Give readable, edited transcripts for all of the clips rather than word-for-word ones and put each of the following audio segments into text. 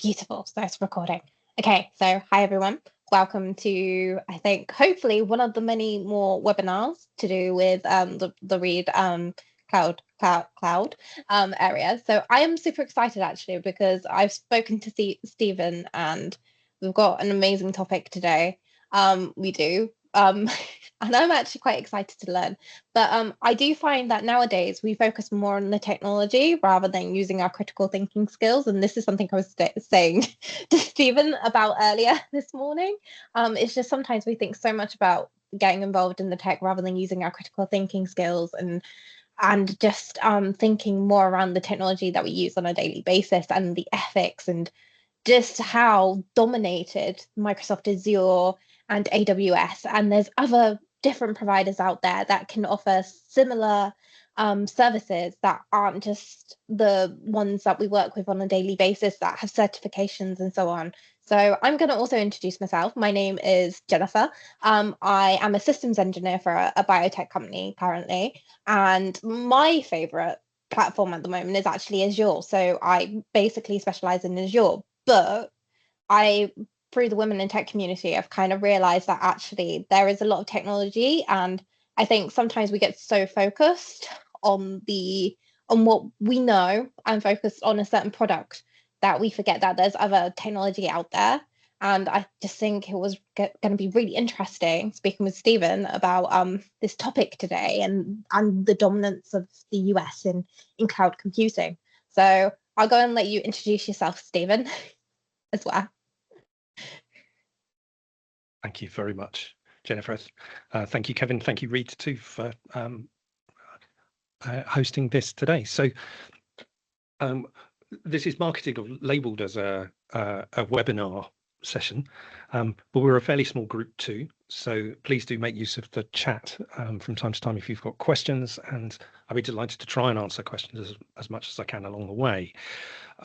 Beautiful. So it's recording. Okay, so hi everyone. Welcome to, I think, hopefully one of the many more webinars to do with the Reed cloud area. So I am super excited actually because I've spoken to Stephen and we've got an amazing topic today. We do. And I'm actually quite excited to learn. But I do find that nowadays we focus more on the technology rather than using our critical thinking skills. And this is something I was saying to Stephen about earlier this morning. It's just sometimes we think so much about getting involved in the tech rather than using our critical thinking skills and just thinking more around the technology that we use on a daily basis and the ethics and just how dominated Microsoft Azure and AWS, and there's other different providers out there that can offer similar services that aren't just the ones that we work with on a daily basis that have certifications and so on. So I'm going to also introduce myself. My name is Jennifer. I am a systems engineer for a biotech company currently, and my favorite platform at the moment is actually Azure. So I basically specialize in Azure, but through the women in tech community, I've kind of realized that actually there is a lot of technology, and I think sometimes we get so focused on what we know and focused on a certain product that we forget that there's other technology out there. And I just think it was going to be really interesting speaking with Stephen about this topic today and the dominance of the US in cloud computing. So I'll go and let you introduce yourself, Stephen, as well. Thank you very much, Jennifer. Thank you, Kevin. Thank you, Reed, too, for hosting this today. So this is marketed or labelled as a webinar session, but we're a fairly small group too. So please do make use of the chat from time to time if you've got questions, and I'll be delighted to try and answer questions as much as I can along the way.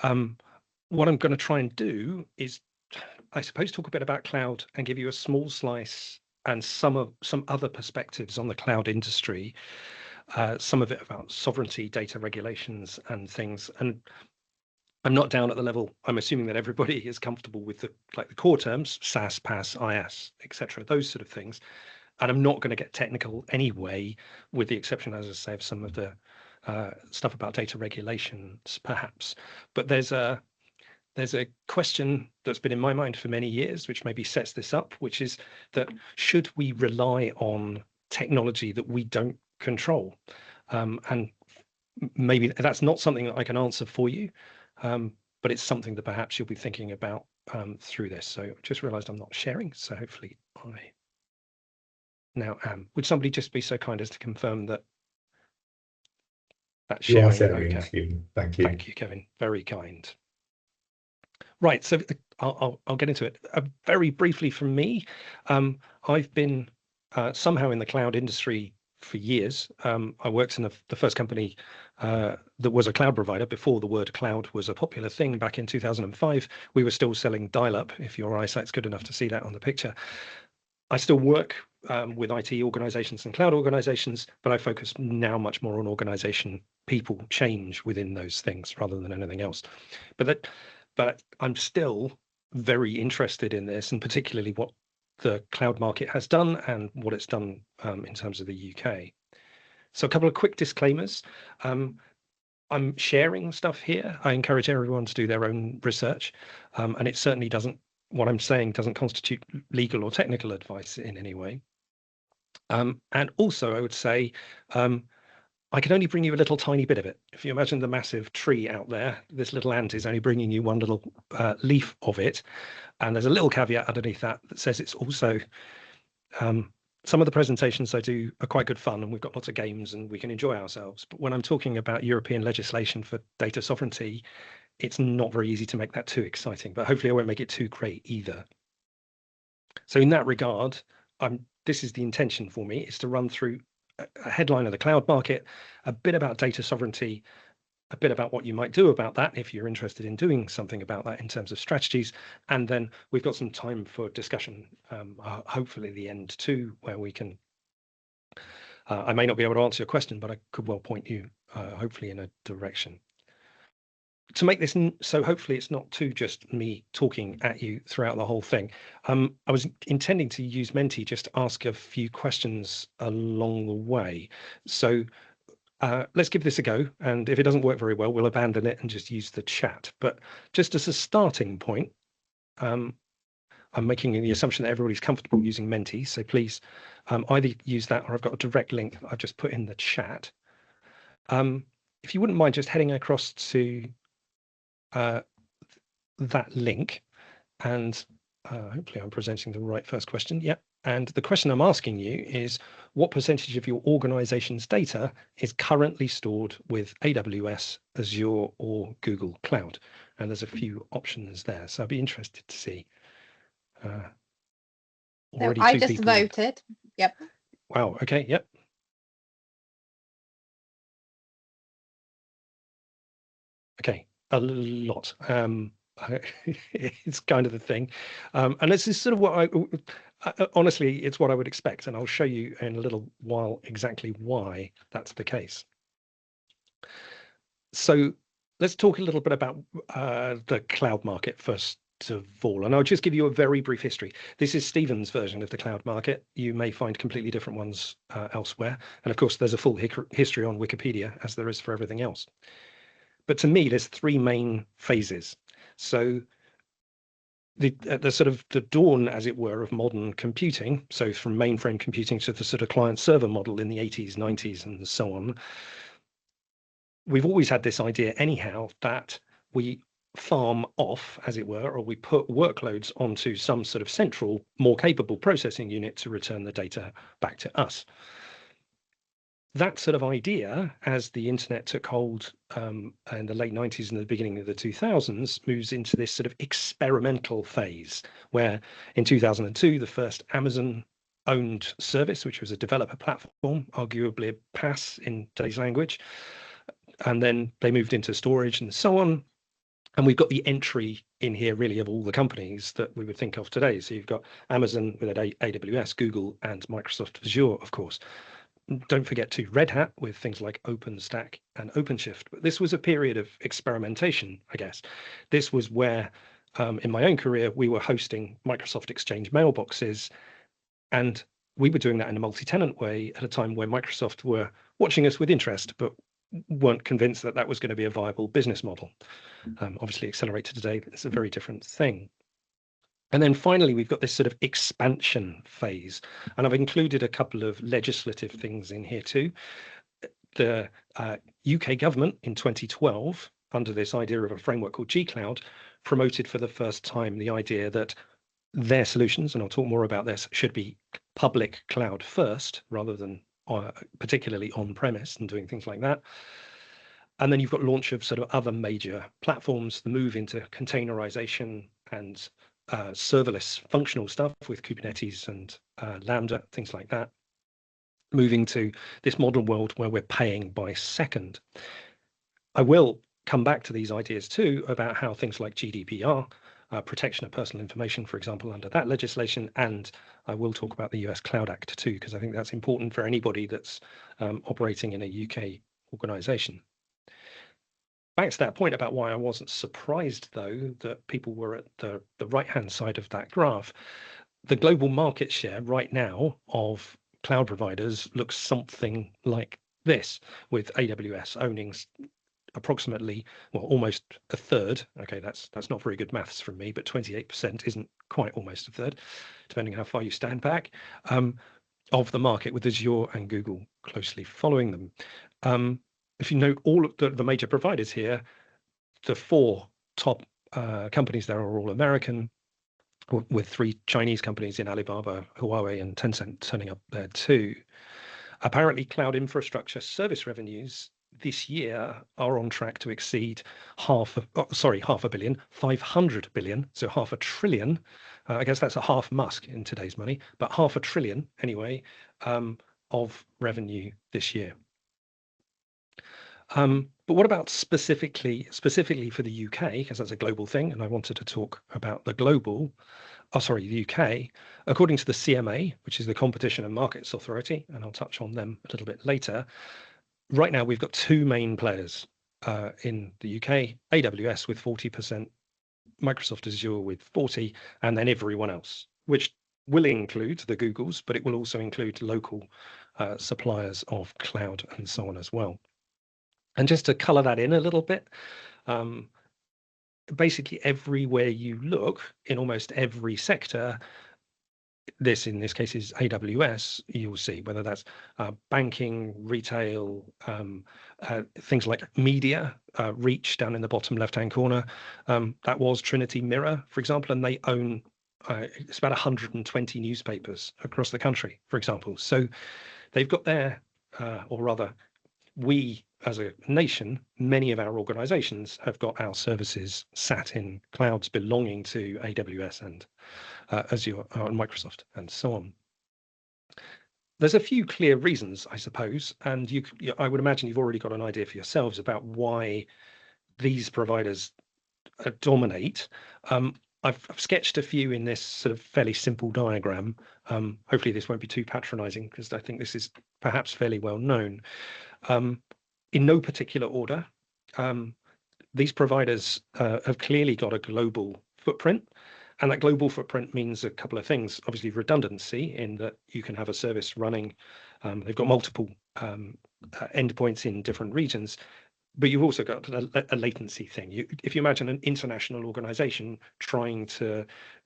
What I'm going to try and do is, I suppose, talk a bit about cloud and give you a small slice and some other perspectives on the cloud industry, some of it about sovereignty, data regulations and things. And I'm not down at the level, I'm assuming that everybody is comfortable with the core terms, SaaS, PaaS, IaaS, etc., those sort of things. And I'm not going to get technical anyway, with the exception, as I say, of some of the stuff about data regulations, perhaps. But there's a question that's been in my mind for many years, which maybe sets this up, which is that should we rely on technology that we don't control? And maybe that's not something that I can answer for you, but it's something that perhaps you'll be thinking about through this. So I just realized I'm not sharing, so hopefully I now am. Would somebody just be so kind as to confirm that that's sharing? You are sharing, okay. Thank you. Thank you, Kevin. Very kind. Right, so I'll get into it. Very briefly from me, I've been somehow in the cloud industry for years. I worked in the first company that was a cloud provider before the word cloud was a popular thing back in 2005. We were still selling dial-up, if your eyesight's good enough to see that on the picture. I still work with IT organizations and cloud organizations, but I focus now much more on organization, people, change within those things rather than anything else. But I'm still very interested in this, and particularly what the cloud market has done and what it's done in terms of the UK. So a couple of quick disclaimers. I'm sharing stuff here. I encourage everyone to do their own research, and it certainly doesn't, what I'm saying doesn't constitute legal or technical advice in any way. And also I would say, I can only bring you a little tiny bit of it. If you imagine the massive tree out there, this little ant is only bringing you one little leaf of it. And there's a little caveat underneath that says it's also, some of the presentations I do are quite good fun and we've got lots of games and we can enjoy ourselves. But when I'm talking about European legislation for data sovereignty, it's not very easy to make that too exciting, but hopefully I won't make it too great either. So in that regard, this is the intention for me, is to run through a headline of the cloud market, a bit about data sovereignty, a bit about what you might do about that if you're interested in doing something about that in terms of strategies, and then we've got some time for discussion, hopefully the end too, where we can, I may not be able to answer your question, but I could well point you hopefully in a direction. to make this so hopefully it's not too just me talking at you throughout the whole thing. I was intending to use Menti just to ask a few questions along the way. So let's give this a go. And if it doesn't work very well, we'll abandon it and just use the chat. But just as a starting point, I'm making the assumption that everybody's comfortable using Menti. So please either use that or I've got a direct link I've just put in the chat. If you wouldn't mind just heading across to that link, and hopefully I'm presenting the right first question. Yep. And the question I'm asking you is, what percentage of your organization's data is currently stored with AWS, Azure, or Google Cloud? And there's a few options there. So I'd be interested to see. So I just voted. Yep. Wow. Okay. Yep. Okay. A lot. It's kind of the thing. And this is sort of what honestly, it's what I would expect. And I'll show you in a little while exactly why that's the case. So let's talk a little bit about the cloud market first of all. And I'll just give you a very brief history. This is Stephen's version of the cloud market. You may find completely different ones elsewhere. And of course, there's a full history on Wikipedia, as there is for everything else. But to me, there's three main phases. So the sort of the dawn, as it were, of modern computing, so from mainframe computing to the sort of client server model in the 80s, 90s, and so on, we've always had this idea anyhow that we farm off, as it were, or we put workloads onto some sort of central, more capable processing unit to return the data back to us. That sort of idea, as the internet took hold in the late 90s and the beginning of the 2000s, moves into this sort of experimental phase, where in 2002, the first Amazon-owned service, which was a developer platform, arguably a PaaS in today's language, and then they moved into storage and so on. And we've got the entry in here, really, of all the companies that we would think of today. So you've got Amazon with AWS, Google, and Microsoft Azure, of course. Don't forget to Red Hat with things like OpenStack and OpenShift. But this was a period of experimentation, I guess. This was where, in my own career, we were hosting Microsoft Exchange mailboxes, and we were doing that in a multi-tenant way at a time where Microsoft were watching us with interest, but weren't convinced that that was going to be a viable business model. Obviously, Accelerator today, it's a very different thing. And then finally, we've got this sort of expansion phase. And I've included a couple of legislative things in here too. The UK government in 2012, under this idea of a framework called G-Cloud, promoted for the first time the idea that their solutions, and I'll talk more about this, should be public cloud first, rather than particularly on-premise and doing things like that. And then you've got launch of sort of other major platforms, the move into containerization and serverless functional stuff with Kubernetes and Lambda, things like that, moving to this modern world where we're paying by second. I will come back to these ideas too about how things like GDPR, protection of personal information, for example, under that legislation, and I will talk about the US Cloud Act too, because I think that's important for anybody that's operating in a UK organization. Back to that point about why I wasn't surprised, though, that people were at the right-hand side of that graph. The global market share right now of cloud providers looks something like this, with AWS owning approximately, well, almost a third. Okay, that's not very good maths from me, but 28% isn't quite almost a third, depending on how far you stand back, of the market, with Azure and Google closely following them. If you note all of the major providers here, the four top companies there are all American, with three Chinese companies in Alibaba, Huawei, and Tencent turning up there too. Apparently, cloud infrastructure service revenues this year are on track to exceed 500 billion, so $500 billion. I guess that's a half Musk in today's money, but $500 billion anyway, of revenue this year. But what about specifically for the UK, because that's a global thing, and I wanted to talk about the the UK. According to the CMA, which is the Competition and Markets Authority, and I'll touch on them a little bit later, right now we've got two main players in the UK, AWS with 40%, Microsoft Azure with 40, and then everyone else, which will include the Googles, but it will also include local suppliers of cloud and so on as well. And just to color that in a little bit, basically everywhere you look in almost every sector, this in this case is AWS, you'll see whether that's banking, retail, things like media, Reach down in the bottom left-hand corner. That was Trinity Mirror, for example, and they own it's about 120 newspapers across the country, for example. So they've got their, or rather, we as a nation, many of our organizations have got our services sat in clouds belonging to AWS and Azure and Microsoft and so on. There's a few clear reasons, I suppose, and I would imagine you've already got an idea for yourselves about why these providers dominate. I've sketched a few in this sort of fairly simple diagram. Hopefully this won't be too patronizing because I think this is perhaps fairly well known. In no particular order, these providers have clearly got a global footprint. And that global footprint means a couple of things. Obviously, redundancy in that you can have a service running. They've got multiple endpoints in different regions, but you've also got a latency thing. If you imagine an international organization trying to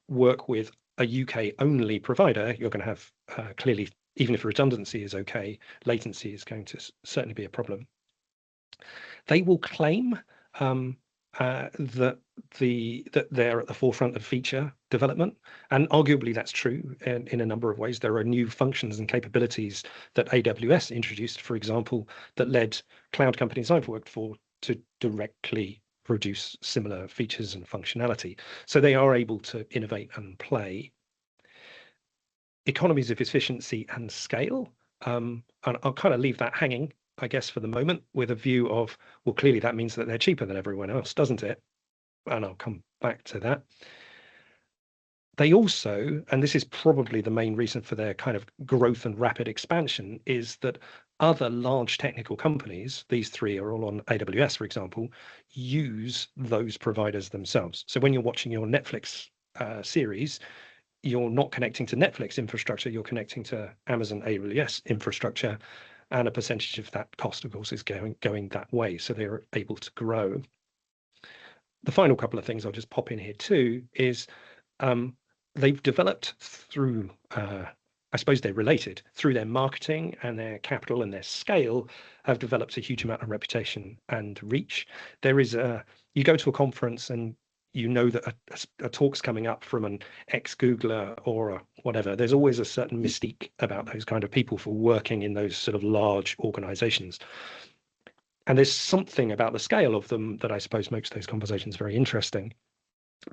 work with a UK only provider, you're going to have clearly, even if redundancy is okay, latency is going to certainly be a problem. They will claim that they're at the forefront of feature development, and arguably that's true in a number of ways. There are new functions and capabilities that AWS introduced, for example, that led cloud companies I've worked for to directly produce similar features and functionality. So they are able to innovate and play. Economies of efficiency and scale, and I'll kind of leave that hanging, I guess, for the moment, with a view of, well, clearly that means that they're cheaper than everyone else, doesn't it? And I'll come back to that. They also, and this is probably the main reason for their kind of growth and rapid expansion, is that other large technical companies, these three are all on AWS, for example, use those providers themselves. So when you're watching your Netflix series, you're not connecting to Netflix infrastructure, you're connecting to Amazon AWS infrastructure. And a percentage of that cost, of course, is going that way. So they're able to grow. The final couple of things I'll just pop in here too is they've developed through, I suppose they're related, through their marketing and their capital and their scale, have developed a huge amount of reputation and reach. There is you go to a conference and you know that a talk's coming up from an ex-Googler or whatever. There's always a certain mystique about those kind of people for working in those sort of large organizations. And there's something about the scale of them that I suppose makes those conversations very interesting.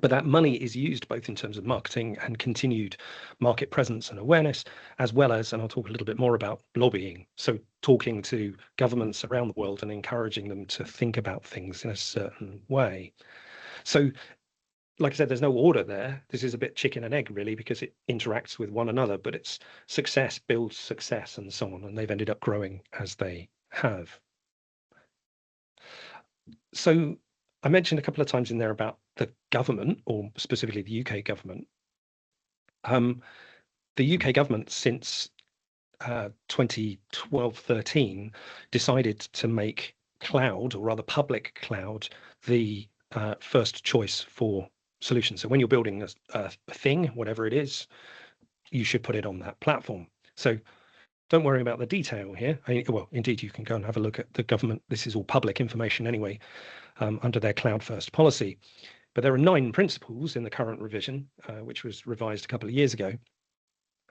But that money is used both in terms of marketing and continued market presence and awareness, as well as, and I'll talk a little bit more about lobbying. So talking to governments around the world and encouraging them to think about things in a certain way. So, like I said, there's no order there. This is a bit chicken and egg, really, because it interacts with one another, but it's success builds success and so on. And they've ended up growing as they have. So I mentioned a couple of times in there about the government, or specifically the UK government. The UK government, since 2012-13, decided to make cloud, or rather public cloud, the first choice for solutions. So when you're building a thing, whatever it is, you should put it on that platform. So don't worry about the detail here. Well, indeed, you can go and have a look at the government. This is all public information anyway, under their cloud first policy. But there are 9 principles in the current revision, which was revised a couple of years ago.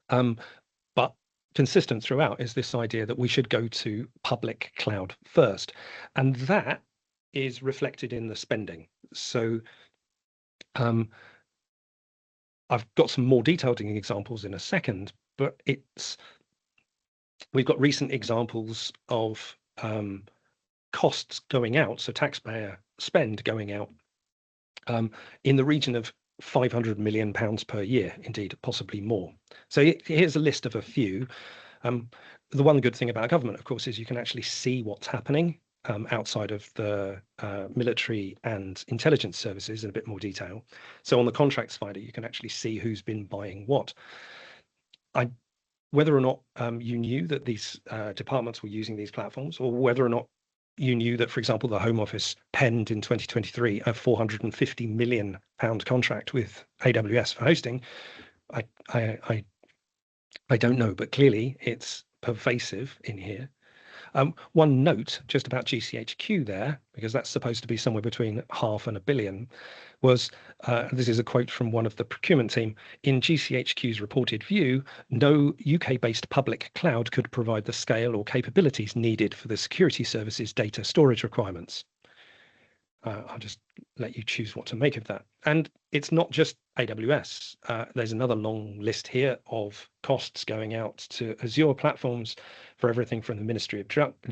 But consistent throughout is this idea that we should go to public cloud first. And that is reflected in the spending. So I've got some more detailed examples in a second, but we've got recent examples of costs going out, so taxpayer spend going out in the region of £500 million per year, indeed, possibly more. So here's a list of a few. The one good thing about government, of course, is you can actually see what's happening. outside of the military and intelligence services in a bit more detail. So on the contracts finder, you can actually see who's been buying what. Whether or not you knew that these departments were using these platforms, or whether or not you knew that, for example, the Home Office penned in 2023 a £450 million contract with AWS for hosting, I don't know, but clearly it's pervasive in here. One note just about GCHQ there, because that's supposed to be somewhere between £500 and £1 billion, was, this is a quote from one of the procurement team, in GCHQ's reported view, no UK-based public cloud could provide the scale or capabilities needed for the security services data storage requirements. I'll just let you choose what to make of that. And it's not just AWS. There's another long list here of costs going out to Azure platforms for everything from the Ministry of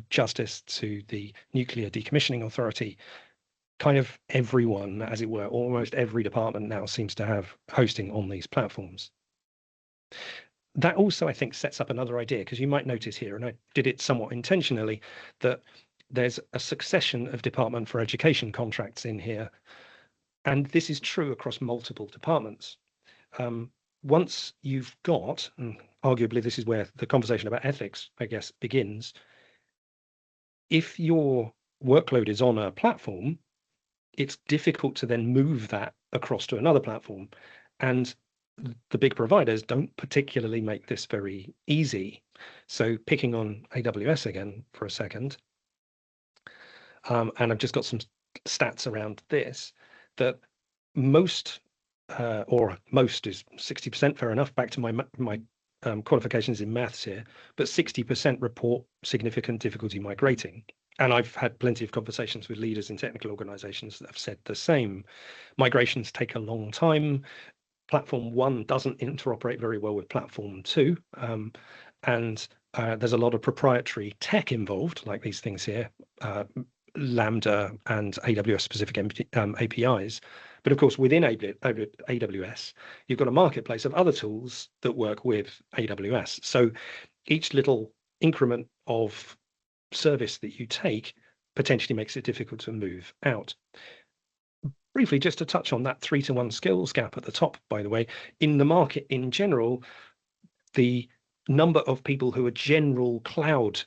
Justice to the Nuclear Decommissioning Authority. Kind of everyone, as it were, almost every department now seems to have hosting on these platforms. That also, I think, sets up another idea, because you might notice here, and I did it somewhat intentionally, that there's a succession of Department for Education contracts in here. And this is true across multiple departments. Once you've got, and arguably this is where the conversation about ethics, I guess, begins, if your workload is on a platform, it's difficult to then move that across to another platform. And the big providers don't particularly make this very easy. So picking on AWS again for a second, and I've just got some stats around this, that most, or most is 60%, fair enough, back to my qualifications in maths here, but 60% report significant difficulty migrating. And I've had plenty of conversations with leaders in technical organizations that have said the same. Migrations take a long time. Platform 1 doesn't interoperate very well with Platform 2. And there's a lot of proprietary tech involved, like these things here, Lambda and AWS specific APIs. But of course, within AWS, you've got a marketplace of other tools that work with AWS. So each little increment of service that you take potentially makes it difficult to move out. Briefly, just to touch on that 3-to-1 skills gap at the top, by the way, in the market in general, the number of people who are general cloud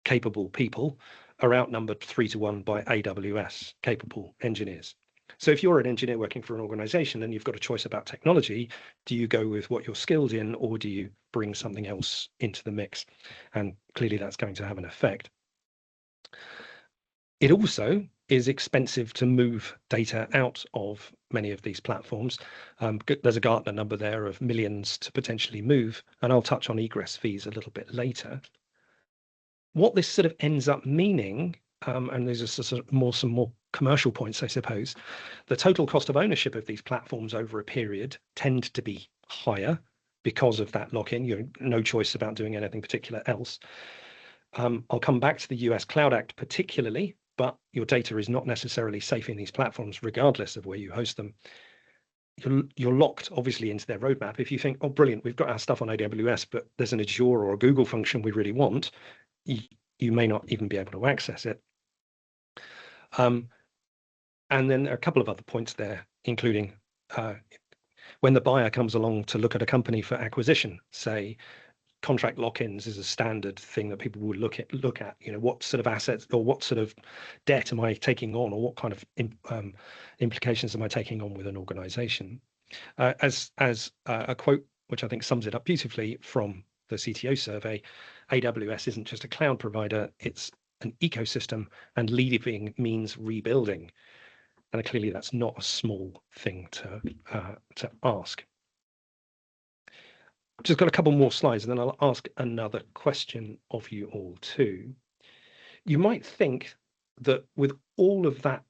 capable people are outnumbered 3-to-1 by AWS capable engineers. So if you're an engineer working for an organization and you've got a choice about technology, do you go with what you're skilled in, or do you bring something else into the mix? And clearly that's going to have an effect. It also is expensive to move data out of many of these platforms. There's a Gartner number there of millions to potentially move, and I'll touch on egress fees a little bit later. What this sort of ends up meaning, and these are some more commercial points, I suppose, the total cost of ownership of these platforms over a period tend to be higher because of that lock-in. You have no choice about doing anything particular else. I'll come back to the US Cloud Act particularly, but your data is not necessarily safe in these platforms, regardless of where you host them. You're locked, obviously, into their roadmap. If you think, oh, brilliant, we've got our stuff on AWS, but there's an Azure or a Google function we really want, you may not even be able to access it. And then there are a couple of other points there, including when the buyer comes along to look at a company for acquisition, say, contract lock-ins is a standard thing that people will look at. You know, what sort of assets or what sort of debt am I taking on, or what kind of implications am I taking on with an organization? As a quote which I think sums it up beautifully from the CTO survey, AWS isn't just a cloud provider, it's an ecosystem, and leaving means rebuilding. And clearly that's not a small thing to ask. Just got a couple more slides, and then I'll ask another question of you all too. You might think that with all of that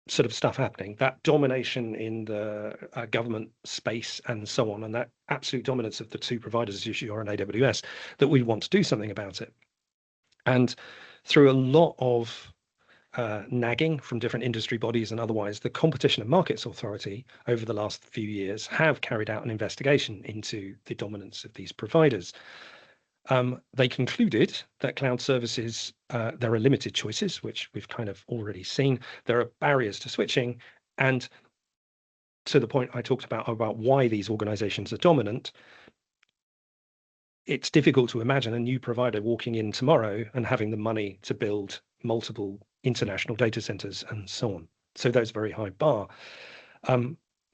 sort of stuff happening, that domination in the government space and so on, and that absolute dominance of the two providers, Azure and AWS, that we want to do something about it. And through a lot of nagging from different industry bodies and otherwise, the Competition and Markets Authority over the last few years have carried out an investigation into the dominance of these providers. They concluded that cloud services, there are limited choices, which we've kind of already seen. There are barriers to switching, and to the point I talked about why these organizations are dominant, it's difficult to imagine a new provider walking in tomorrow and having the money to build multiple international data centers and so on. So there's a very high bar.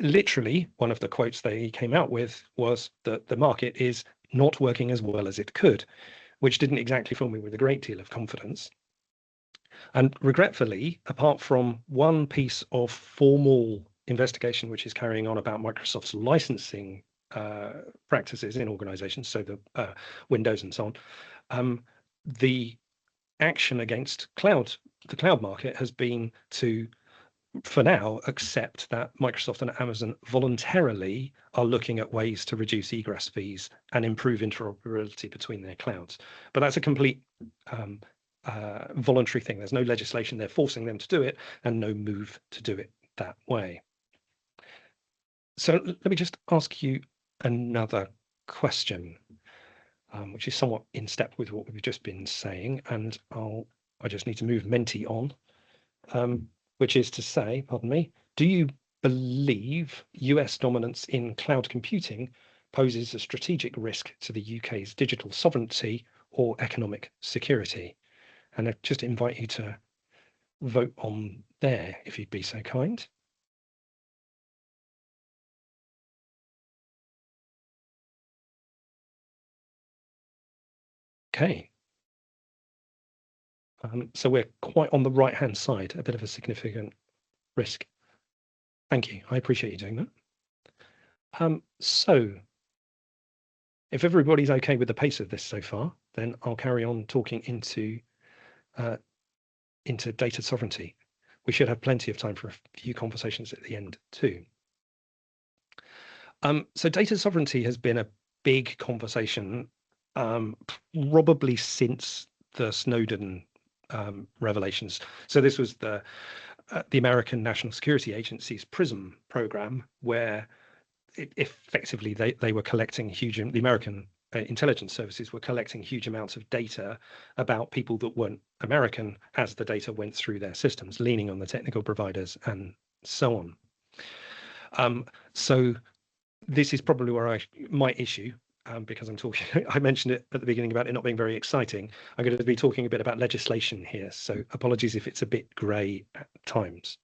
Literally, one of the quotes they came out with was that the market is not working as well as it could, which didn't exactly fill me with a great deal of confidence. And regretfully, apart from one piece of formal investigation which is carrying on about Microsoft's licensing practices in organizations, so the Windows and so on, the action against the cloud market has been to, for now, accept that Microsoft and Amazon voluntarily are looking at ways to reduce egress fees and improve interoperability between their clouds. But that's a complete voluntary thing. There's no legislation there forcing them to do it, and no move to do it that way. So let me just ask you another question, which is somewhat in step with what we've just been saying, and I just need to move Menti on, which is to say, pardon me, do you believe US dominance in cloud computing poses a strategic risk to the UK's digital sovereignty or economic security? And I just invite you to vote on there, if you'd be so kind. Okay. So we're quite on the right-hand side, a bit of a significant risk. Thank you. I appreciate you doing that. So if everybody's okay with the pace of this so far, then I'll carry on talking into data sovereignty. We should have plenty of time for a few conversations at the end too. So data sovereignty has been a big conversation probably since the Snowden revelations. So this was the American National Security Agency's PRISM program, where effectively they were collecting the American intelligence services were collecting huge amounts of data about people that weren't American as the data went through their systems, leaning on the technical providers and so on. So this is probably where my issue, because I'm talking, I mentioned it at the beginning about it not being very exciting. I'm going to be talking a bit about legislation here, so apologies if it's a bit grey at times.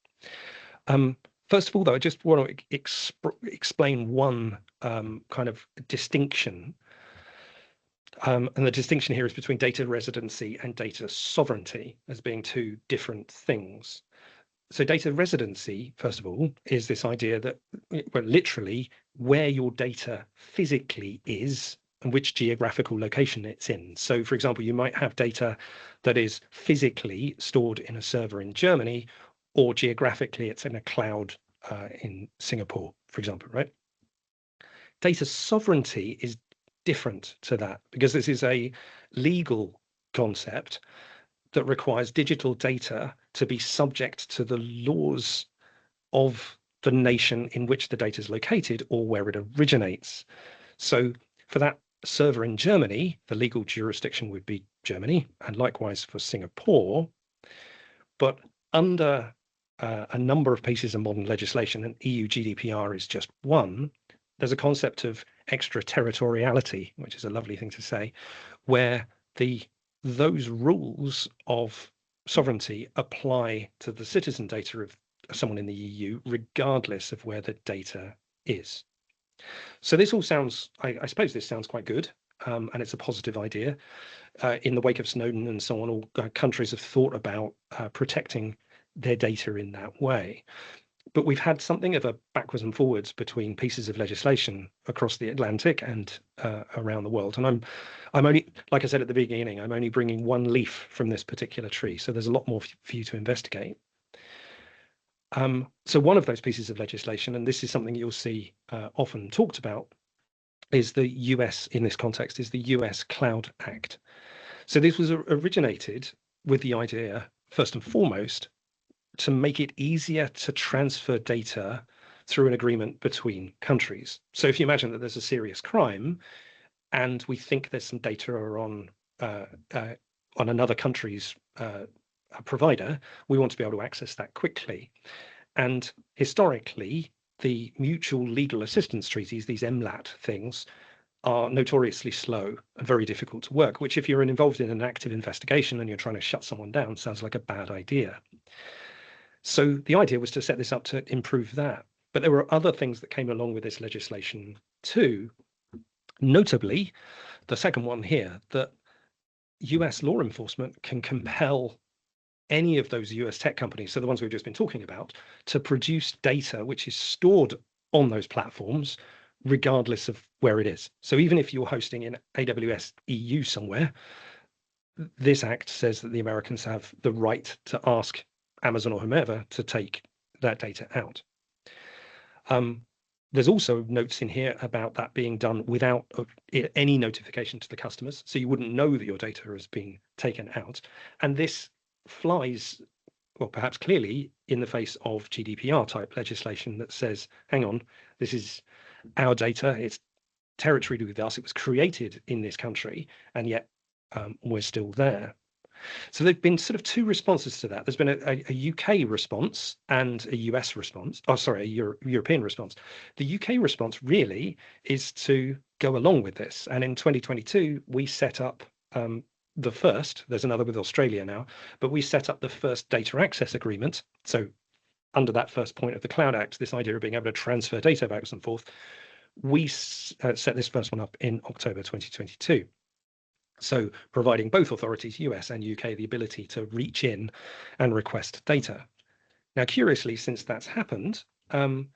First of all, though, I just want to explain one kind of distinction. And the distinction here is between data residency and data sovereignty as being two different things. So data residency, first of all, is this idea that, well, literally where your data physically is and which geographical location it's in. So, for example, you might have data that is physically stored in a server in Germany, or geographically it's in a cloud in Singapore, for example, right? Data sovereignty is different to that, because this is a legal concept that requires digital data to be subject to the laws of the nation in which the data is located or where it originates. So for that server in Germany, the legal jurisdiction would be Germany, and likewise for Singapore. But under a number of pieces of modern legislation, and EU GDPR is just one, there's a concept of extraterritoriality, which is a lovely thing to say, where those rules of sovereignty apply to the citizen data of someone in the EU, regardless of where the data is. So this all sounds, I suppose this sounds quite good, and it's a positive idea. In the wake of Snowden and so on, all countries have thought about protecting their data in that way. But we've had something of a backwards and forwards between pieces of legislation across the Atlantic and around the world. And I'm only, like I said at the beginning, I'm only bringing one leaf from this particular tree. So there's a lot more for you to investigate. So one of those pieces of legislation, and this is something you'll see often talked about, is the US, in this context, is the US Cloud Act. So this was originated with the idea, first and foremost, to make it easier to transfer data through an agreement between countries. So if you imagine that there's a serious crime, and we think there's some data on another country's provider, we want to be able to access that quickly. And historically, the mutual legal assistance treaties, these MLAT things, are notoriously slow and very difficult to work, which if you're involved in an active investigation and you're trying to shut someone down, sounds like a bad idea. So the idea was to set this up to improve that. But there were other things that came along with this legislation too, notably the second one here, that US law enforcement can compel any of those US tech companies, so the ones we've just been talking about, to produce data which is stored on those platforms, regardless of where it is. So even if you're hosting in AWS EU somewhere, this act says that the Americans have the right to ask Amazon or whomever to take that data out. There's also notes in here about that being done without any notification to the customers, so you wouldn't know that your data is being taken out. And this flies, well, perhaps clearly in the face of GDPR type legislation that says, hang on, this is our data, it's territory with us, it was created in this country, and yet we're still there. So there've been sort of two responses to that. There's been a UK response and a US response. Oh, sorry, a European response. The UK response really is to go along with this. And in 2022, we set up the first, there's another with Australia now, but we set up the first data access agreement. So under that first point of the Cloud Act, this idea of being able to transfer data back and forth, we set this first one up in October 2022. So providing both authorities, US and UK, the ability to reach in and request data. Now, curiously, since that's happened, and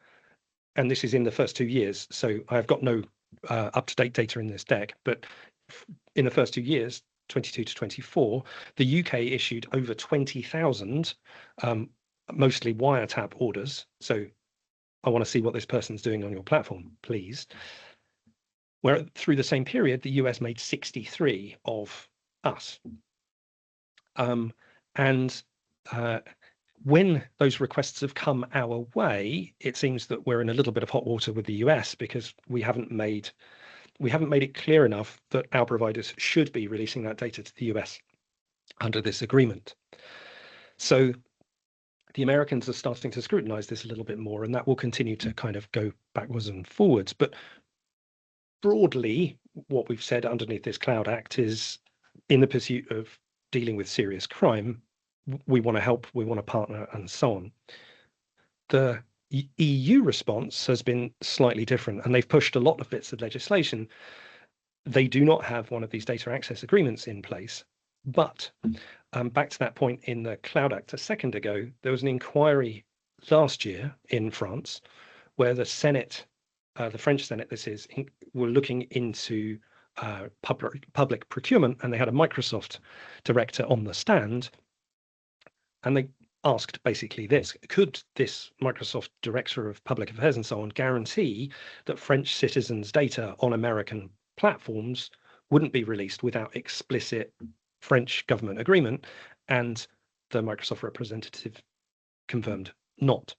this is in the first 2 years, so I've got no up-to-date data in this deck, but in the first 2 years, 22 to 24, the UK issued over 20,000, mostly wiretap orders. So I want to see what this person's doing on your platform, please. Where through the same period, the US made 63 of us. When those requests have come our way, it seems that we're in a little bit of hot water with the US because we haven't made it clear enough that our providers should be releasing that data to the US under this agreement. So the Americans are starting to scrutinize this a little bit more, and that will continue to kind of go backwards and forwards. But broadly, what we've said underneath this Cloud Act is, in the pursuit of dealing with serious crime, we want to help, we want to partner, and so on. The EU response has been slightly different, and they've pushed a lot of bits of legislation. They do not have one of these data access agreements in place. But back to that point in the Cloud Act a second ago, there was an inquiry last year in France where the Senate, the French Senate, were looking into public procurement, and they had a Microsoft director on the stand, and they asked basically this: could this Microsoft director of public affairs and so on guarantee that French citizens' data on American platforms wouldn't be released without explicit French government agreement? And the Microsoft representative confirmed not.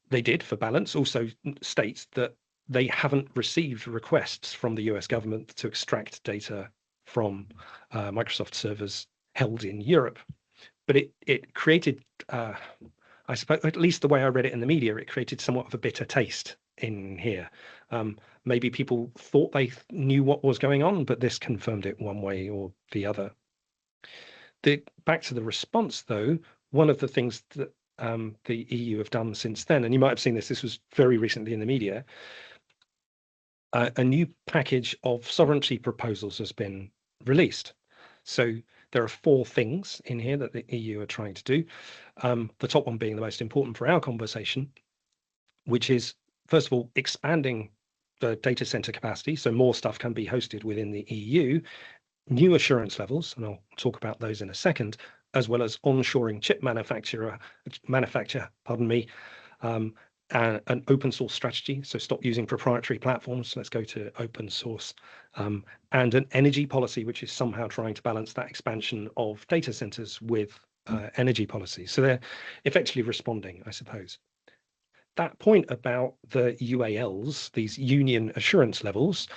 They did, for balance, also state that they haven't received requests from the US government to extract data from Microsoft servers held in Europe. But it created, I suppose, at least the way I read it in the media, it created somewhat of a bitter taste in here. Maybe people thought they knew what was going on, but this confirmed it one way or the other. Back to the response, though, one of the things that the EU have done since then, and you might have seen this was very recently in the media, a new package of sovereignty proposals has been released. So there are 4 things in here that the EU are trying to do. The top one being the most important for our conversation, which is, first of all, expanding the data center capacity, so more stuff can be hosted within the EU, new assurance levels, and I'll talk about those in a second, as well as onshoring chip manufacture, an open source strategy, so stop using proprietary platforms, let's go to open source, and an energy policy, which is somehow trying to balance that expansion of data centers with energy policy. So they're effectively responding, I suppose. That point about the UALs, these union assurance levels,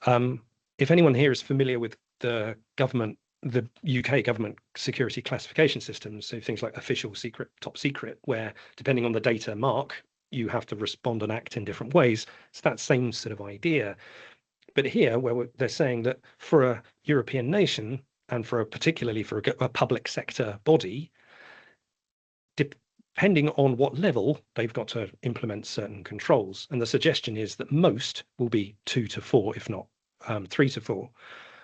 If anyone here is familiar with the UK government security classification systems, so things like official, secret, top secret, where depending on the data mark, you have to respond and act in different ways. It's that same sort of idea. But here, where they're saying that for a European nation and particularly for a public sector body, depending on what level, they've got to implement certain controls. And the suggestion is that most will be 2 to 4, if not 3 to 4,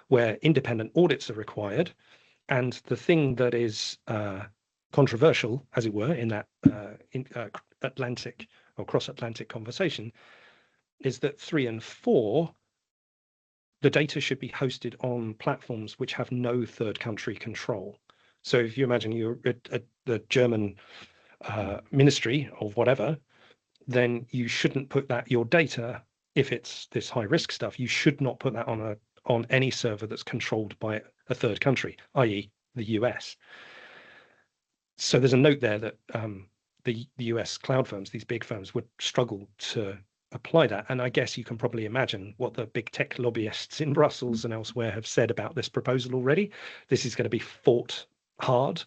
where independent audits are required. And the thing that is controversial, as it were, in that Atlantic or cross-Atlantic conversation is that 3 and 4, the data should be hosted on platforms which have no third country control. So if you imagine you're at the German ministry of whatever, then you shouldn't put your data, if it's this high risk stuff, you should not put that on any server that's controlled by a third country, i.e. the US. So there's a note there that the US cloud firms, these big firms, would struggle to apply that. And I guess you can probably imagine what the big tech lobbyists in Brussels and elsewhere have said about this proposal already. This is going to be fought hard.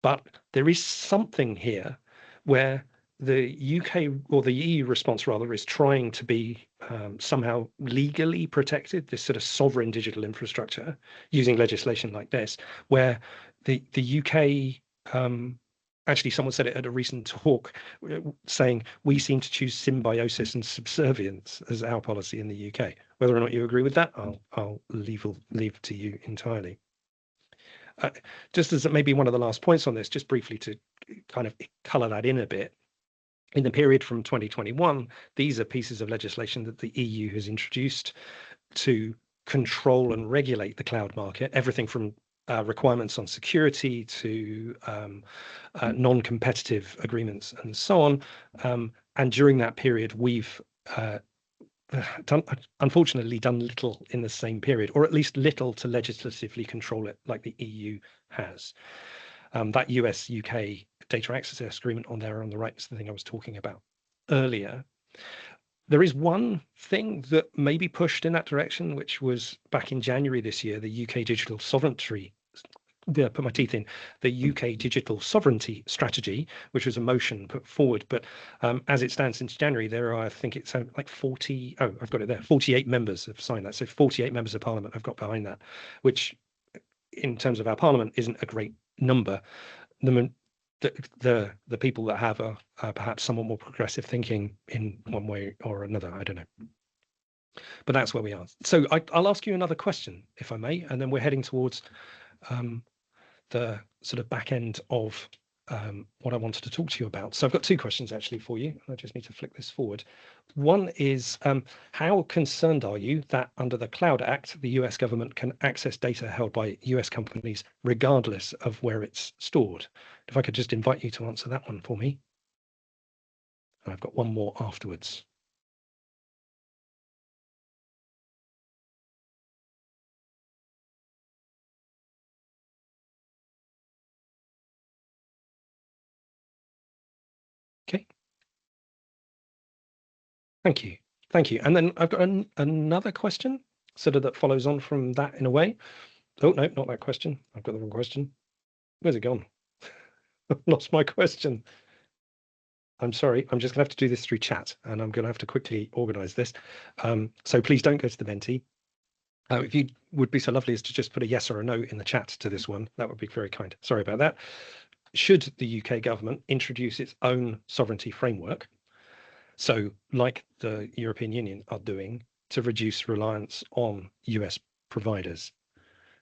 But there is something here where the UK, or the EU response rather, is trying to be somehow legally protected, this sort of sovereign digital infrastructure, using legislation like this, where the UK, actually someone said it at a recent talk, saying we seem to choose symbiosis and subservience as our policy in the UK. Whether or not you agree with that, I'll leave to you entirely. Just as maybe one of the last points on this, just briefly to kind of colour that in a bit, in the period from 2021, these are pieces of legislation that the EU has introduced to control and regulate the cloud market, everything from requirements on security to non-competitive agreements and so on. And during that period, we've unfortunately done little in the same period, or at least little to legislatively control it like the EU has. That US-UK data access agreement on there on the right is the thing I was talking about earlier. There is one thing that may be pushed in that direction, which was back in January this year, the UK Digital Sovereignty, put my teeth in, the UK Digital Sovereignty Strategy, which was a motion put forward. But as it stands since January, there are, I think it's like 48 members have signed that. So 48 members of Parliament have got behind that, which in terms of our Parliament isn't a great number. The people that have are perhaps somewhat more progressive thinking in one way or another. I don't know. But that's where we are. So I'll ask you another question, if I may, and then we're heading towards the sort of back end of what I wanted to talk to you about. So I've got two questions actually for you. I just need to flick this forward. One is, how concerned are you that under the Cloud Act, the US government can access data held by US companies regardless of where it's stored? If I could just invite you to answer that one for me. And I've got one more afterwards. Okay. Thank you. Thank you. And then I've got another question sort of that follows on from that in a way. Oh, no, not that question. I've got the wrong question. Where's it gone? I've lost my question. I'm sorry. I'm just going to have to do this through chat, and I'm going to have to quickly organize this. So please don't go to the Menti. If you would be so lovely as to just put a yes or a no in the chat to this one, that would be very kind. Sorry about that. Should the UK government introduce its own sovereignty framework, so like the European Union are doing, to reduce reliance on US providers?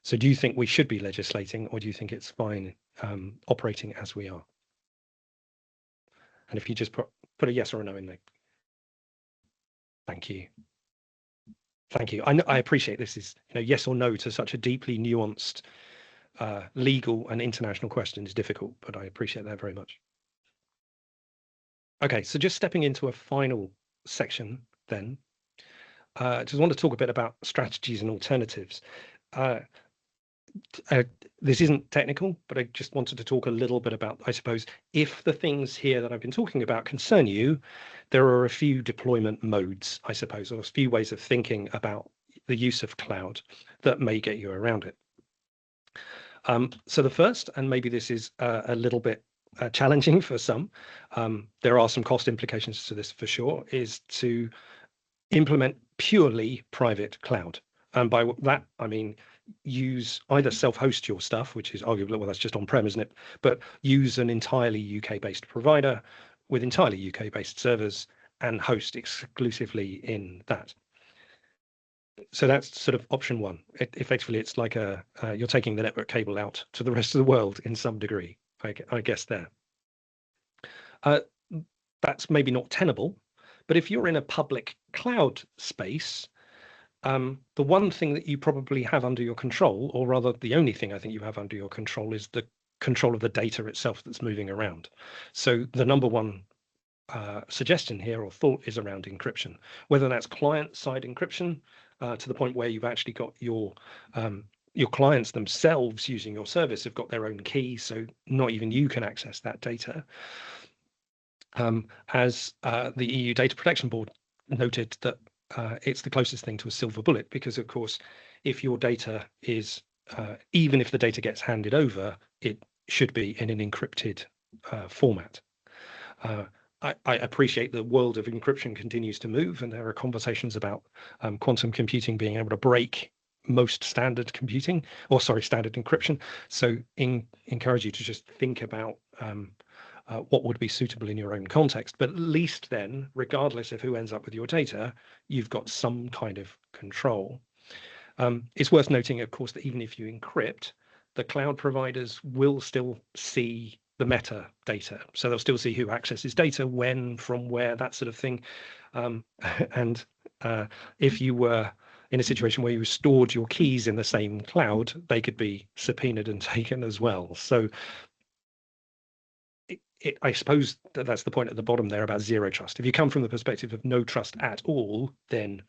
So do you think we should be legislating, or do you think it's fine operating as we are? And if you just put a yes or a no in there. Thank you. Thank you. I appreciate this is, yes or no to such a deeply nuanced legal and international question is difficult, but I appreciate that very much. Okay, so just stepping into a final section then, just want to talk a bit about strategies and alternatives. this isn't technical, but I just wanted to talk a little bit about, I suppose, if the things here that I've been talking about concern you, there are a few deployment modes, I suppose, or a few ways of thinking about the use of cloud that may get you around it. So the first, and maybe this is a little bit challenging for some, there are some cost implications to this for sure, is to implement purely private cloud. And by that, I mean, use either self-host your stuff, which is arguably, well, that's just on-prem, isn't it? But use an entirely UK-based provider with entirely UK-based servers and host exclusively in that. So that's sort of option one. Effectively, it's like you're taking the network cable out to the rest of the world in some degree, I guess there. That's maybe not tenable, but if you're in a public cloud space, the one thing that you probably have under your control, or rather the only thing I think you have under your control, is the control of the data itself that's moving around. So the number one suggestion here or thought is around encryption, whether that's client-side encryption to the point where you've actually got your clients themselves using your service have got their own key, so not even you can access that data. As the EU Data Protection Board noted, that it's the closest thing to a silver bullet, because of course, if your data is, even if the data gets handed over, it should be in an encrypted format. I appreciate the world of encryption continues to move, and there are conversations about quantum computing being able to break most standard computing, or sorry, standard encryption. So encourage you to just think about what would be suitable in your own context. But at least then, regardless of who ends up with your data, you've got some kind of control. It's worth noting, of course, that even if you encrypt, the cloud providers will still see the metadata. So they'll still see who accesses data, when, from where, that sort of thing. And if you were in a situation where you stored your keys in the same cloud, they could be subpoenaed and taken as well. So I suppose that's the point at the bottom there about zero trust. If you come from the perspective of no trust at all, then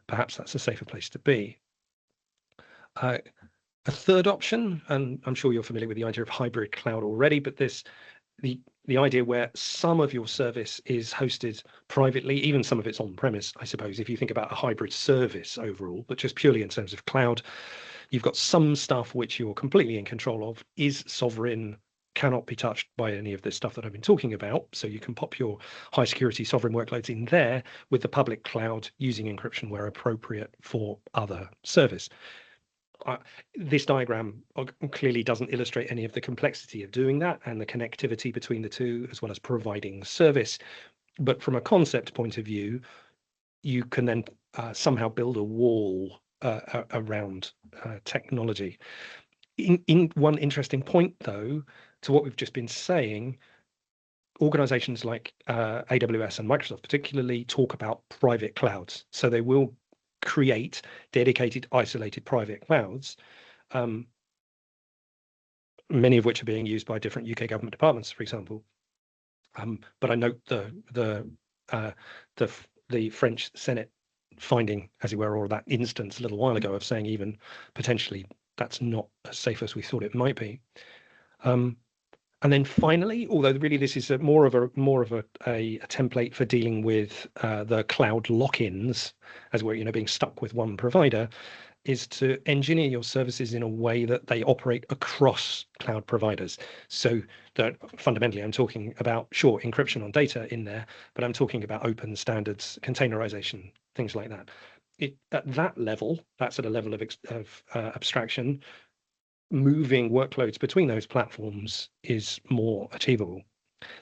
perhaps that's a safer place to be. A third option, and I'm sure you're familiar with the idea of hybrid cloud already, but the idea where some of your service is hosted privately, even some of it's on-premise, I suppose, if you think about a hybrid service overall, but just purely in terms of cloud, you've got some stuff which you're completely in control of, is sovereign, cannot be touched by any of this stuff that I've been talking about. So you can pop your high security sovereign workloads in there with the public cloud using encryption where appropriate for other service. This diagram clearly doesn't illustrate any of the complexity of doing that and the connectivity between the two, as well as providing service. But from a concept point of view, you can then somehow build a wall around technology. In one interesting point, though, to what we've just been saying, organizations like AWS and Microsoft particularly talk about private clouds. So they will create dedicated, isolated private clouds, many of which are being used by different UK government departments, for example. But I note the French Senate finding, as it were, or that instance a little while ago of saying even potentially that's not as safe as we thought it might be. And then finally, although really this is more of a template for dealing with the cloud lock-ins, as we're being stuck with one provider, is to engineer your services in a way that they operate across cloud providers. So that fundamentally, I'm talking about, sure, encryption on data in there, but I'm talking about open standards, containerization, things like that. At that level, that sort of level of abstraction, moving workloads between those platforms is more achievable.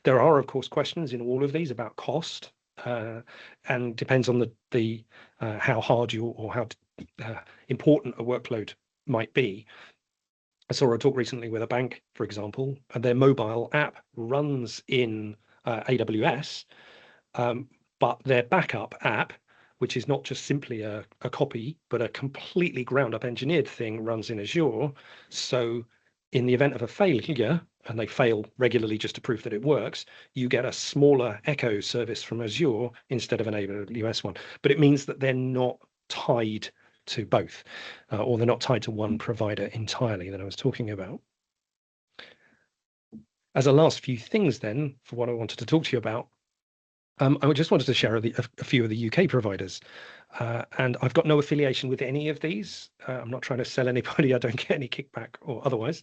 There are, of course, questions in all of these about cost, and depends on the how hard you or how important a workload might be. I saw a talk recently with a bank, for example, and their mobile app runs in AWS, but their backup app, which is not just simply a copy, but a completely ground-up engineered thing, runs in Azure. So in the event of a failure, and they fail regularly just to prove that it works, you get a smaller echo service from Azure instead of an AWS one. But it means that they're not tied to both, or they're not tied to one provider entirely that I was talking about. As a last few things then, for what I wanted to talk to you about, I just wanted to share a few of the UK providers. And I've got no affiliation with any of these. I'm not trying to sell anybody. I don't get any kickback or otherwise.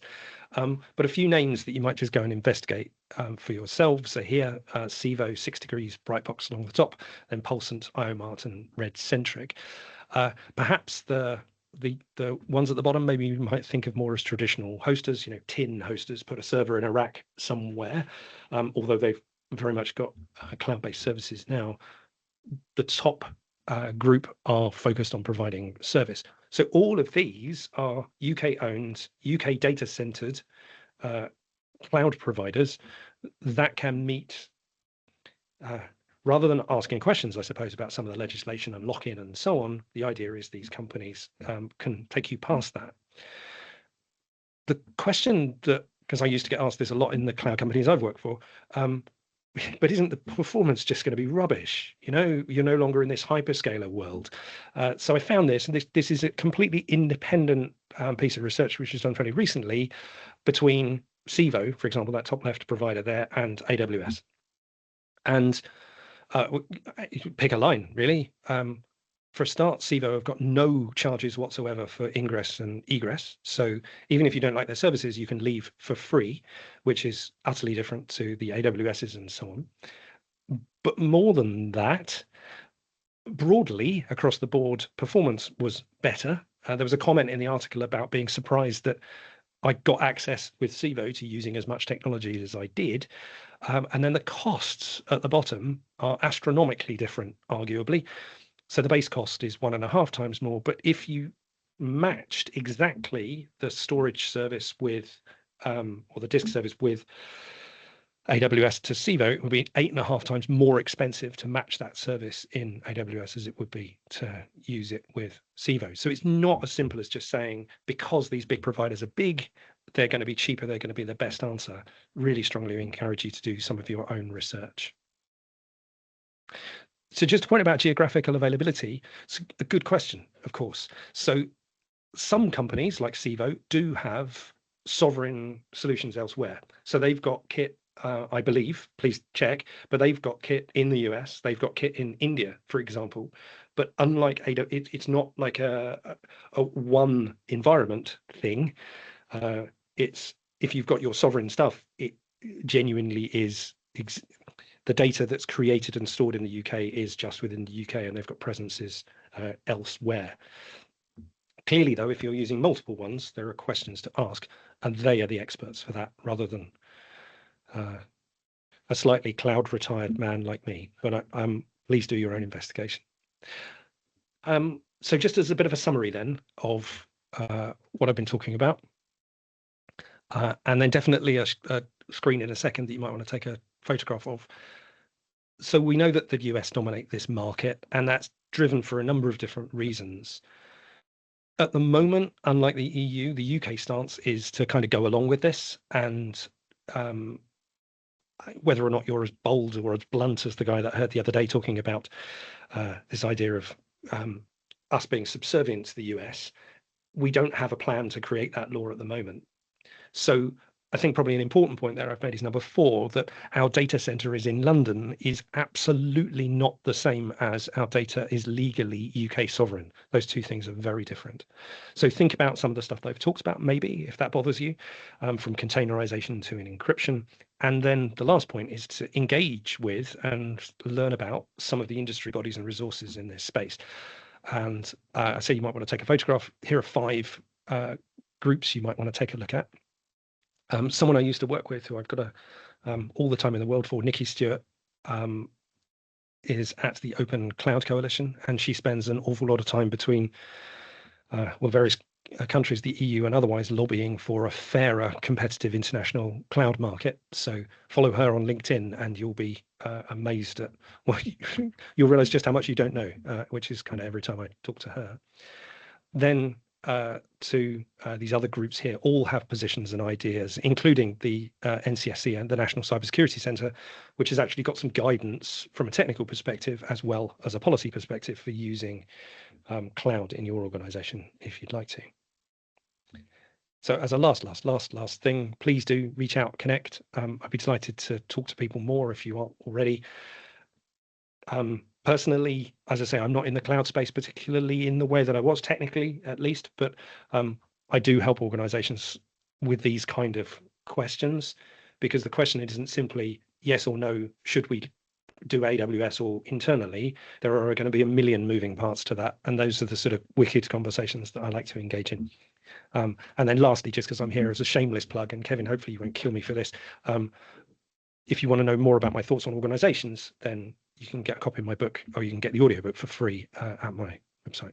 But a few names that you might just go and investigate for yourselves are here. Sevo, 6 Degrees, Brightbox along the top, then Pulsant, IOMart, and Red Centric. Perhaps the ones at the bottom, maybe you might think of more as traditional hosters, tin hosters, put a server in a rack somewhere, although they've very much got cloud-based services now. The top group are focused on providing service. So all of these are UK-owned, UK data-centered cloud providers that can meet, rather than asking questions, I suppose, about some of the legislation and lock-in and so on, the idea is these companies can take you past that. The question that, because I used to get asked this a lot in the cloud companies I've worked for, but isn't the performance just going to be rubbish? You're no longer in this hyperscaler world. So I found this, and this is a completely independent piece of research which was done fairly recently between Sevo, for example, that top left provider there, and AWS. And pick a line, really. For a start, Sevo have got no charges whatsoever for ingress and egress. So even if you don't like their services, you can leave for free, which is utterly different to the AWSs and so on. But more than that, broadly across the board, performance was better. There was a comment in the article about being surprised that I got access with Sevo to using as much technology as I did. And then the costs at the bottom are astronomically different, arguably. So the base cost is 1.5 times more. But if you matched exactly the storage service with, or the disk service with AWS to Sevo, it would be 8.5 times more expensive to match that service in AWS as it would be to use it with Sevo. So it's not as simple as just saying, because these big providers are big, they're going to be cheaper, they're going to be the best answer. Really strongly encourage you to do some of your own research. So just a point about geographical availability, it's a good question, of course. So some companies like Sevo do have sovereign solutions elsewhere. So they've got kit, I believe, please check, but they've got kit in the US, they've got kit in India, for example. But unlike AWS, it's not like a one environment thing. It's, if you've got your sovereign stuff, it genuinely is the data that's created and stored in the UK is just within the UK, and they've got presences elsewhere. Clearly, though, if you're using multiple ones, there are questions to ask, and they are the experts for that, rather than a slightly cloud retired man like me. But please do your own investigation. So just as a bit of a summary then of what I've been talking about, and then definitely a screen in a second that you might want to take a photograph of. So we know that the US dominate this market, and that's driven for a number of different reasons. At the moment, unlike the EU, the UK stance is to kind of go along with this, and whether or not you're as bold or as blunt as the guy that I heard the other day talking about this idea of us being subservient to the US, we don't have a plan to create that law at the moment. So I think probably an important point there I've made is number 4, that our data center is in London is absolutely not the same as our data is legally UK sovereign. Those two things are very different. So think about some of the stuff that I've talked about, maybe, if that bothers you, from containerization to an encryption. And then the last point is to engage with and learn about some of the industry bodies and resources in this space. And I say you might want to take a photograph. Here are 5 groups you might want to take a look at. Someone I used to work with, who I've got all the time in the world for, Nikki Stewart, is at the Open Cloud Coalition, and she spends an awful lot of time between various countries, the EU and otherwise, lobbying for a fairer, competitive international cloud market. So follow her on LinkedIn, and you'll be amazed at, well, you'll realize just how much you don't know, which is kind of every time I talk to her. Then to these other groups here all have positions and ideas, including the NCSC and the National Cybersecurity Centre, which has actually got some guidance from a technical perspective as well as a policy perspective for using cloud in your organization, if you'd like to. So as a last thing, please do reach out, connect. I'd be delighted to talk to people more if you aren't already. Personally, as I say, I'm not in the cloud space particularly in the way that I was technically, at least, but I do help organizations with these kind of questions, because the question isn't simply yes or no, should we do AWS or internally? There are going to be a million moving parts to that, and those are the sort of wicked conversations that I like to engage in. And then lastly, just because I'm here as a shameless plug, and Kevin, hopefully you won't kill me for this, if you want to know more about my thoughts on organizations, then you can get a copy of my book, or you can get the audiobook for free at my website.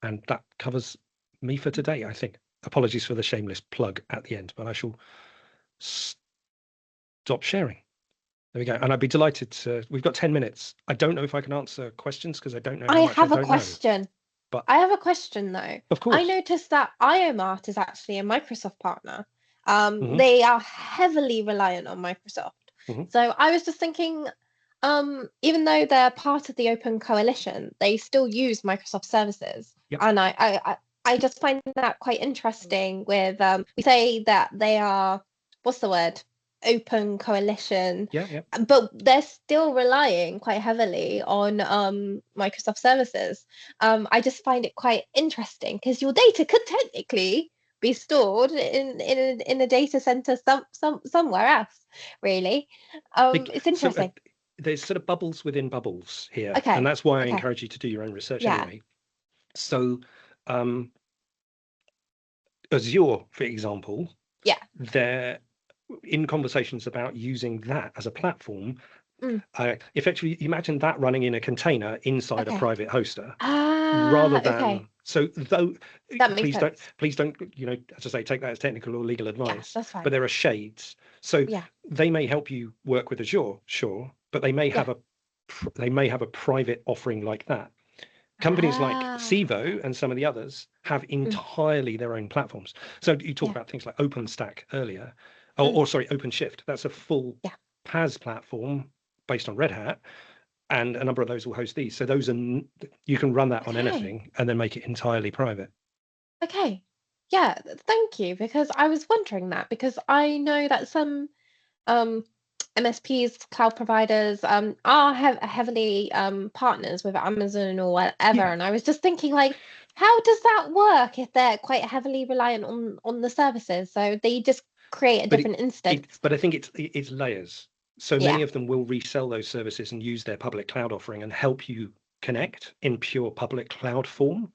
And that covers me for today, I think. Apologies for the shameless plug at the end, but I shall stop sharing. There we go. And I'd be delighted to, we've got 10 minutes. I don't know if I can answer questions because I don't know how much I don't know. I have a question. But I have a question though. Of course. I noticed that IOMart is actually a Microsoft partner. Mhm. They are heavily reliant on Microsoft. Mhm. So I was just thinking, even though they're part of the Open Coalition, they still use Microsoft services. Yep. And I just find that quite interesting with, we say that they are, what's the word? Open Coalition. Yeah. But they're still relying quite heavily on Microsoft services. I just find it quite interesting because your data could technically be stored in a data center somewhere else, really. It's interesting. So, there's sort of bubbles within bubbles here. Okay. And that's why I encourage you to do your own research anyway. So Azure, for example, they're in conversations about using that as a platform. Effectively, imagine that running in a container inside a private hoster, rather than so. Though, please don't, as I say, take that as technical or legal advice. That's fine. But there are shades. So they may help you work with Azure, sure, but they may have a private offering like that. Companies like Civo and some of the others have entirely their own platforms. So you talk about things like OpenStack earlier, or sorry, OpenShift. That's a full PaaS platform based on Red Hat, and a number of those will host these. So those are, you can run that on anything and then make it entirely private. Okay. Yeah, thank you, because I was wondering that, because I know that some MSPs, cloud providers, are heavily partners with Amazon or whatever, and I was just thinking, like, how does that work if they're quite heavily reliant on the services? So they just create a different instance. But I think it's layers. So many of them will resell those services and use their public cloud offering and help you connect in pure public cloud form.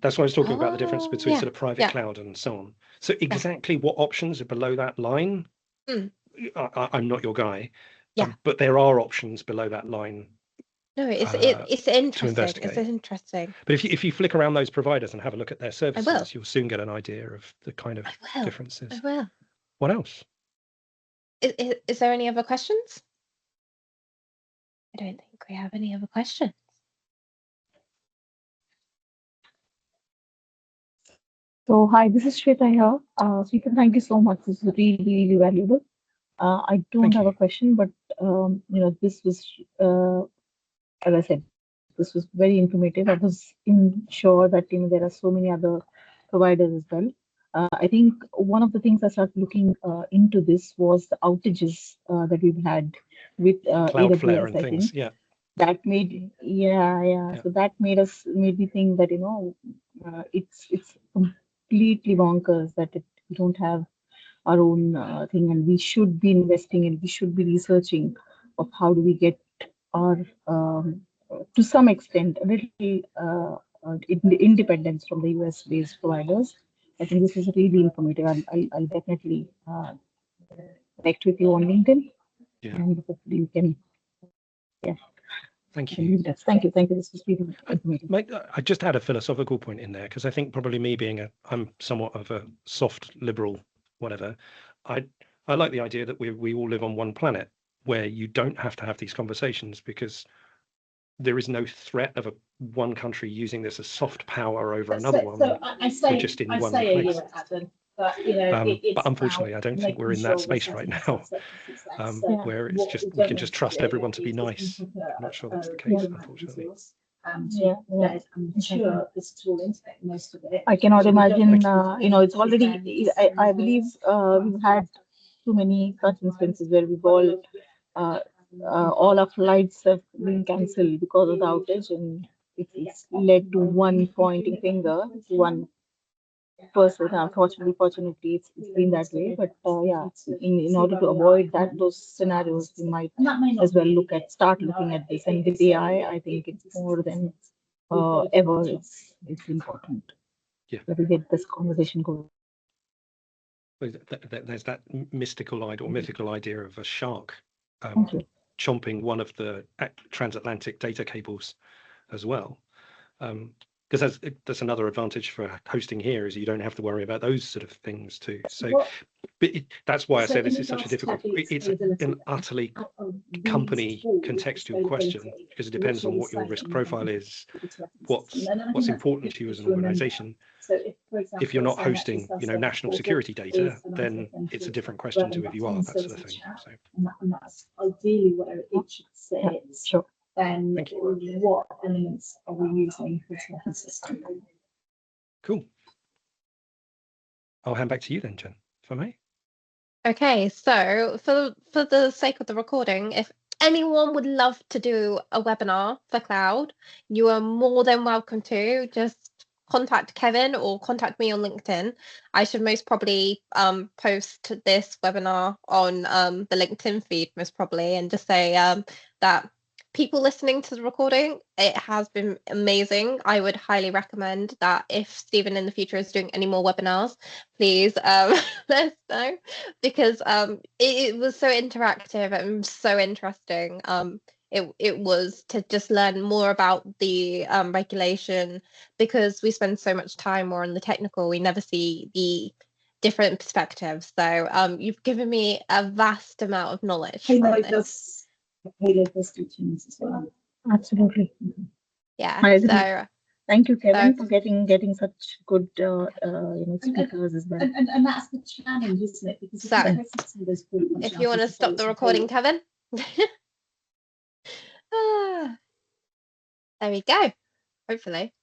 That's why I was talking about the difference between sort of private cloud and so on. So exactly what options are below that line, I'm not your guy, but there are options below that line. No, it's interesting. It's interesting. But if you flick around those providers and have a look at their services, you'll soon get an idea of the kind of differences. I will. What else? Is there any other questions? I don't think we have any other questions. So hi, this is Shweta here. Shweta, thank you so much. This is really, really valuable. I don't have a question, but this was, as I said, this was very informative. I was sure that there are so many other providers as well. I think one of the things I started looking into this was the outages that we've had with Cloudflare AWS, and things. Yeah. That made so that made me think that it's completely bonkers that we don't have our own thing, and we should be investing and we should be researching of how do we get our to some extent a little independence from the US based providers. I think this is really informative. I'll definitely connect with you on LinkedIn, and hopefully you can Thank you. Thank you. This is really informative. I just had a philosophical point in there, because I think probably me being I'm somewhat of a soft liberal, whatever. I like the idea that we all live on one planet where you don't have to have these conversations, because there is no threat of a one country using this as soft power over But another so, one. so I say, we're just in I one say a place. year, Adam, but you know, it's But unfortunately, I don't think we're in that space right now, where it's just we can just trust everyone to be nice. I'm not sure that's the case, unfortunately. I'm sure this tool internet, most of it. I cannot imagine, you know, it's already, I believe we've had too many such instances where we've all our flights have been cancelled because of the outage, and it's led to one pointing finger to one person. Fortunately, it's been that way. But yeah, in order to avoid those scenarios, we might as well start looking at this. And with AI, I think it's more than ever. It's important. Yeah. That we get this conversation going. There's that mystical or mythical idea of a shark chomping one of the transatlantic data cables as well. Because that's another advantage for hosting here, is you don't have to worry about those sort of things too. So that's why I say this is such a difficult, it's an utterly company contextual question, because it depends on what your risk profile is, what's important to you as an organization. If you're not hosting, national security data, then it's a different question to if you are, that sort of thing. So and that's ideally where it should sit. Sure. Then what elements are we using for the system? Cool. I'll hand back to you then, Jen, if I may. Okay, so for the sake of the recording, if anyone would love to do a webinar for Cloud, you are more than welcome to. Just contact Kevin or contact me on LinkedIn. I should most probably post this webinar on the LinkedIn feed most probably, and just say that people listening to the recording, it has been amazing. I would highly recommend that if Stephen in the future is doing any more webinars, please let us know, because it was so interactive and so interesting. It was to just learn more about the regulation, because we spend so much time more on the technical, we never see the different perspectives. So you've given me a vast amount of knowledge from this. Halo does teachings as well. Absolutely. Yeah. So thank you, Kevin, for getting such good speakers as well. And that's the challenge, isn't it? Because if you want to stop the recording, Kevin. There we go. Hopefully.